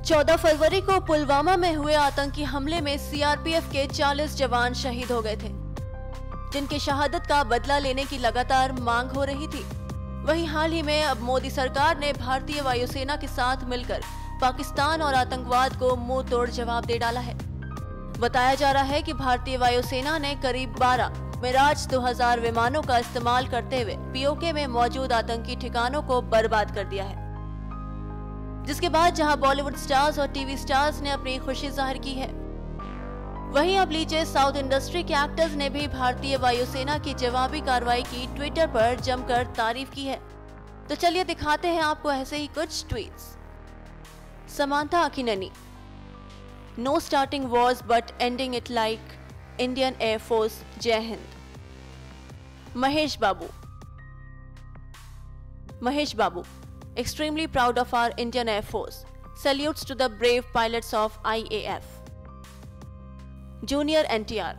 14 फरवरी को पुलवामा में हुए आतंकी हमले में सीआरपीएफ के 40 जवान शहीद हो गए थे, जिनकी शहादत का बदला लेने की लगातार मांग हो रही थी। वहीं हाल ही में अब मोदी सरकार ने भारतीय वायुसेना के साथ मिलकर पाकिस्तान और आतंकवाद को मुंह तोड़ जवाब दे डाला है। बताया जा रहा है कि भारतीय वायुसेना ने करीब 12 मिराज 2000 विमानों का इस्तेमाल करते हुए पीओके में मौजूद आतंकी ठिकानों को बर्बाद कर दिया है, जिसके बाद जहां बॉलीवुड स्टार्स और टीवी स्टार्स ने अपनी खुशी जाहिर की है, वहीं अब लीजिए साउथ इंडस्ट्री के एक्टर्स ने भी भारतीय वायुसेना की जवाबी कार्रवाई की ट्विटर पर जमकर तारीफ की है। तो चलिए दिखाते हैं आपको ऐसे ही कुछ tweets. Samantha Akkineni, no starting wars but ending it like Indian air force, जय हिंद। महेश बाबू, extremely proud of our Indian Air Force. Salutes to the brave pilots of IAF. Junior NTR,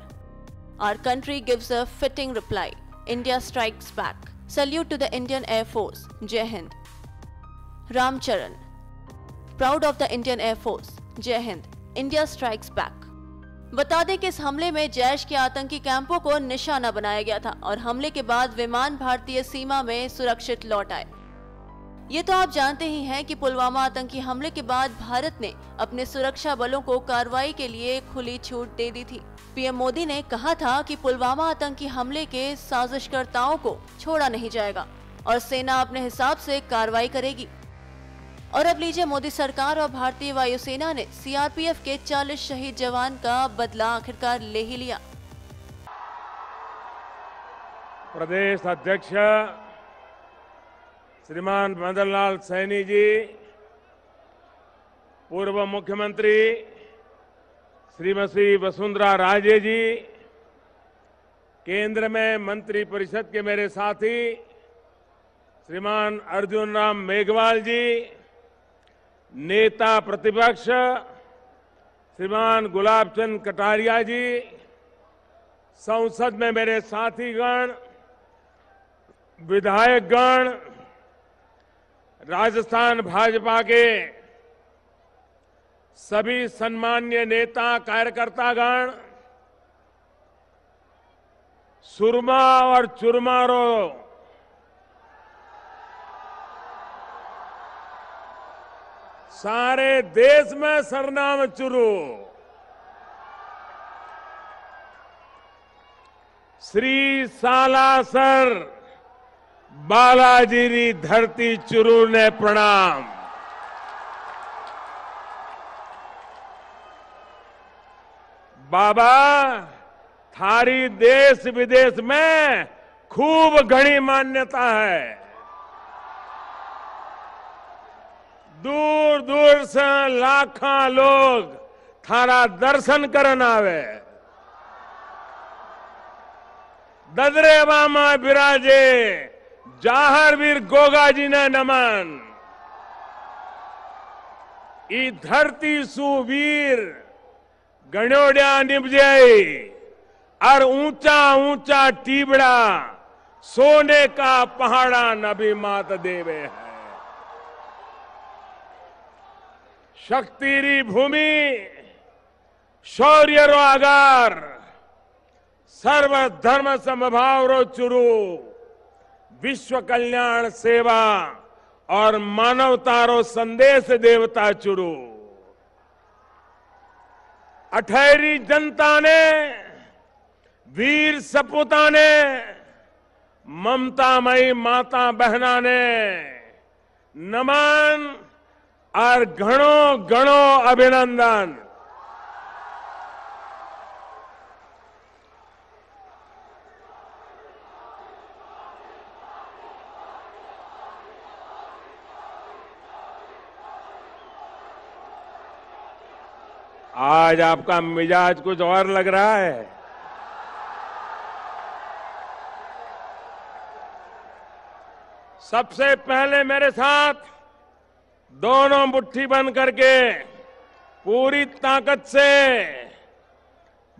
our country gives a fitting reply. India strikes back. Salute to the Indian Air Force. Jai Hind. Ram Charan, proud of the Indian Air Force. Jai Hind. India strikes back. बता दें कि इस हमले में जैश के आतंकी कैंपों को निशाना बनाया गया था और हमले के बाद विमान भारतीय सीमा में सुरक्षित लौट आए। ये तो आप जानते ही हैं कि पुलवामा आतंकी हमले के बाद भारत ने अपने सुरक्षा बलों को कार्रवाई के लिए खुली छूट दे दी थी। पीएम मोदी ने कहा था कि पुलवामा आतंकी हमले के साजिशकर्ताओं को छोड़ा नहीं जाएगा और सेना अपने हिसाब से कार्रवाई करेगी। और अब लीजिए मोदी सरकार और भारतीय वायुसेना ने सीआरपीएफ के 40 शहीद जवान का बदला आखिरकार ले ही लिया। प्रदेश अध्यक्ष श्रीमान मदन लाल सैनी जी, पूर्व मुख्यमंत्री श्रीमती वसुंधरा राजे जी, केंद्र में मंत्री परिषद के मेरे साथी श्रीमान अर्जुन राम मेघवाल जी, नेता प्रतिपक्ष श्रीमान गुलाब चंद कटारिया जी, संसद में मेरे साथीगण, विधायकगण, राजस्थान भाजपा के सभी सम्मान्य नेता कार्यकर्तागण, सुरमा और चुरमारों, सारे देश में सरनाम चुरू, श्री सालासर बालाजी री धरती चुरू ने प्रणाम। बाबा थारी देश विदेश में खूब घनी मान्यता है। दूर दूर से लाखों लोग थारा दर्शन करन आवे। ददरेवा में बिराजे जाहरवीर गोगा जी ने नमन। ई धरती सुवीर गणोड्या निपजे और ऊंचा ऊंचा टीबड़ा सोने का पहाड़ा नबी मात देवे है। शक्तिरी भूमि शौर्य रो आगार, सर्व धर्म समभाव रो चुरू, विश्व कल्याण सेवा और मानवता रो संदेश देवता चुरू। अठहरी जनता ने, वीर सपूता ने, ममतामयी माता बहना ने नमन और घणो घणो अभिनंदन। आज आपका मिजाज कुछ और लग रहा है। सबसे पहले मेरे साथ दोनों मुट्ठी बंद करके पूरी ताकत से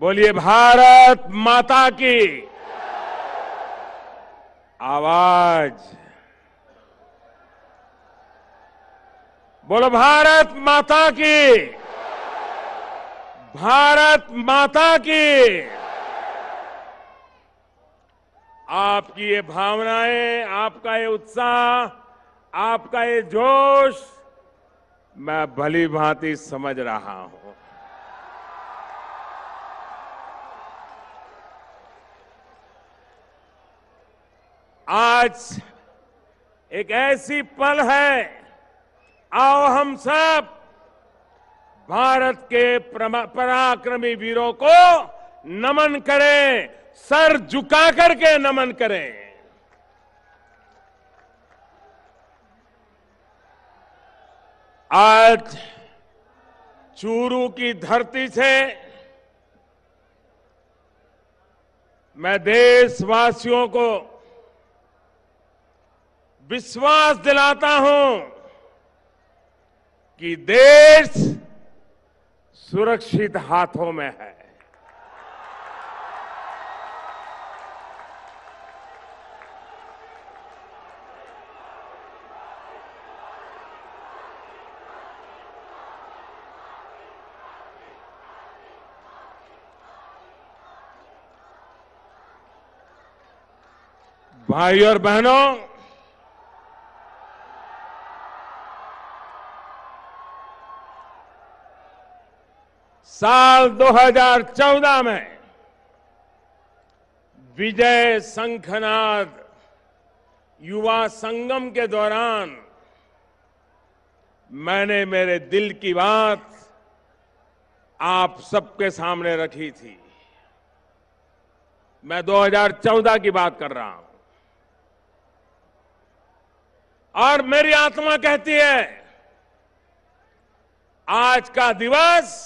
बोलिए भारत माता की। आवाज बोलो भारत माता की, भारत माता की। आपकी ये भावनाएं, आपका ये उत्साह, आपका ये जोश मैं भली भांति समझ रहा हूं। आज एक ऐसी पल है, आओ हम सब भारत के पराक्रमी वीरों को नमन करें, सर झुका करके नमन करें। आज चूरू की धरती से मैं देशवासियों को विश्वास दिलाता हूं कि देश सुरक्षित हाथों में है। भाई और बहनों, साल 2014 में विजय शंखनाद युवा संगम के दौरान मैंने मेरे दिल की बात आप सबके सामने रखी थी। मैं 2014 की बात कर रहा हूं और मेरी आत्मा कहती है आज का दिवस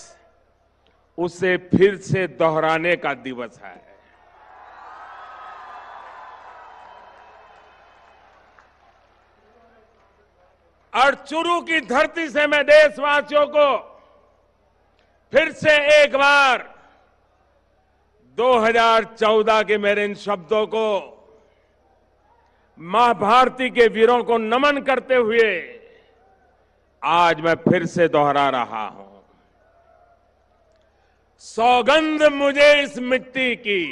उसे फिर से दोहराने का दिवस है। और चूरू की धरती से मैं देशवासियों को फिर से एक बार 2014 के मेरे इन शब्दों को मां भारती के वीरों को नमन करते हुए आज मैं फिर से दोहरा रहा हूं। सौगंध मुझे इस मिट्टी की,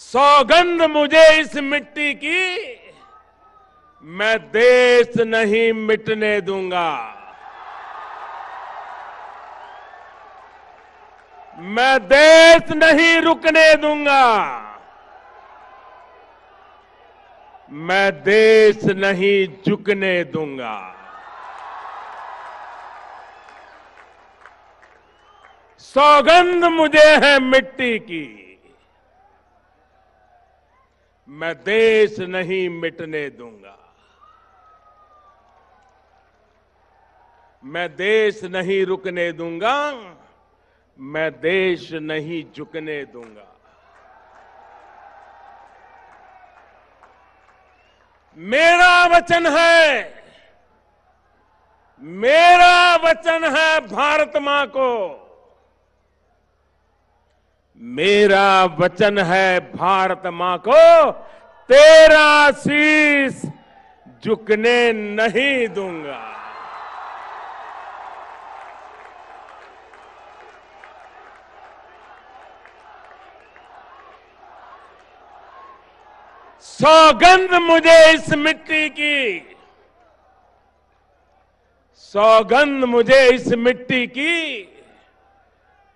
सौगंध मुझे इस मिट्टी की, मैं देश नहीं मिटने दूंगा, मैं देश नहीं रुकने दूंगा, मैं देश नहीं झुकने दूंगा। सौगंध मुझे है मिट्टी की, मैं देश नहीं मिटने दूंगा, मैं देश नहीं रुकने दूंगा, मैं देश नहीं झुकने दूंगा। मेरा वचन है, मेरा वचन है भारत मां को, मेरा वचन है भारत मां को, तेरा शीश झुकने नहीं दूंगा। सौगंध मुझे इस मिट्टी की, सौगंध मुझे इस मिट्टी की,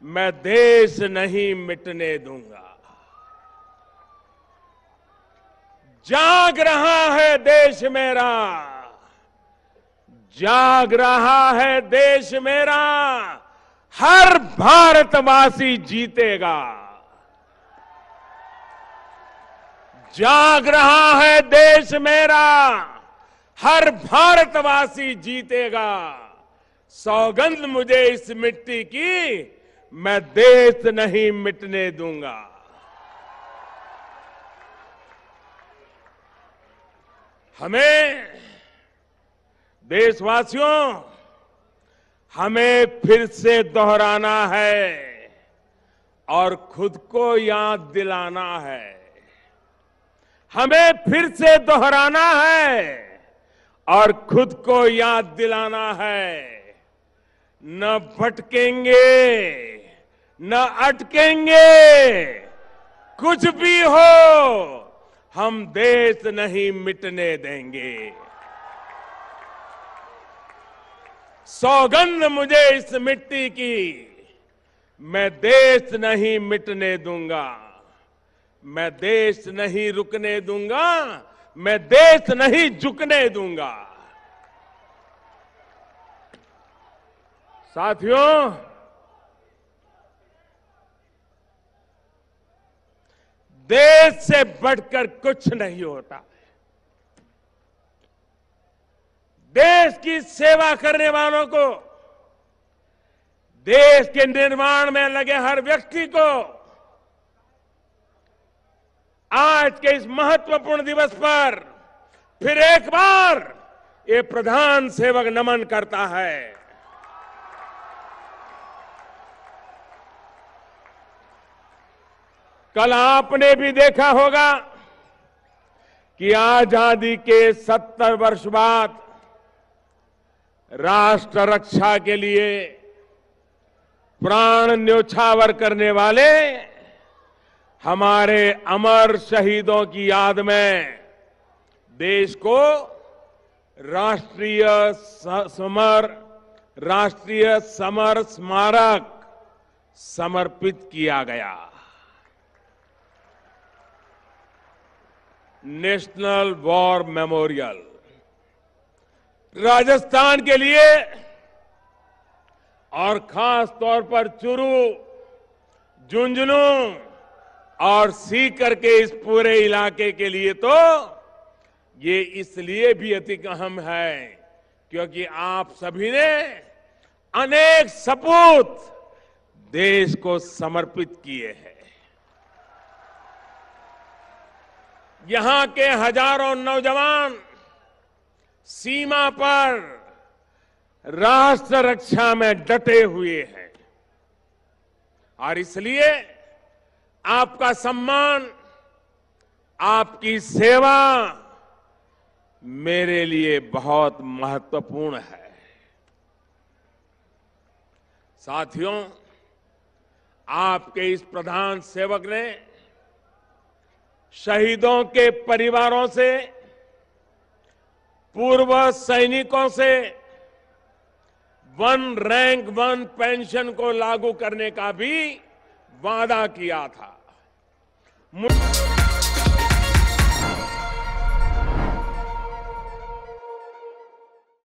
मैं देश नहीं मिटने दूंगा। जाग रहा है देश मेरा, जाग रहा है देश मेरा, हर भारतवासी जीतेगा। जाग रहा है देश मेरा, हर भारतवासी जीतेगा। सौगंध मुझे इस मिट्टी की, मैं देश नहीं मिटने दूंगा। हमें देशवासियों, हमें फिर से दोहराना है और खुद को याद दिलाना है। हमें फिर से दोहराना है और खुद को याद दिलाना है, न भटकेंगे न अटकेंगे, कुछ भी हो हम देश नहीं मिटने देंगे। सौगंध मुझे इस मिट्टी की, मैं देश नहीं मिटने दूंगा, मैं देश नहीं रुकने दूंगा, मैं देश नहीं झुकने दूंगा। साथियों, देश से बढ़कर कुछ नहीं होता। देश की सेवा करने वालों को, देश के निर्माण में लगे हर व्यक्ति को आज के इस महत्वपूर्ण दिवस पर फिर एक बार ये प्रधान सेवक नमन करता है। कल आपने भी देखा होगा कि आजादी के 70 वर्ष बाद राष्ट्र रक्षा के लिए प्राण न्योछावर करने वाले हमारे अमर शहीदों की याद में देश को राष्ट्रीय समर स्मारक समर्पित किया गया। नेशनल वॉर मेमोरियल राजस्थान के लिए और खास तौर पर चुरू, झुंझुनू और सीकर के इस पूरे इलाके के लिए तो ये इसलिए भी अति अहम है क्योंकि आप सभी ने अनेक सपूत देश को समर्पित किए हैं। यहां के हजारों नौजवान सीमा पर राष्ट्र रक्षा में डटे हुए हैं और इसलिए आपका सम्मान, आपकी सेवा मेरे लिए बहुत महत्वपूर्ण है। साथियों, आपके इस प्रधान सेवक ने शहीदों के परिवारों से, पूर्व सैनिकों से वन रैंक वन पेंशन को लागू करने का भी वादा किया था।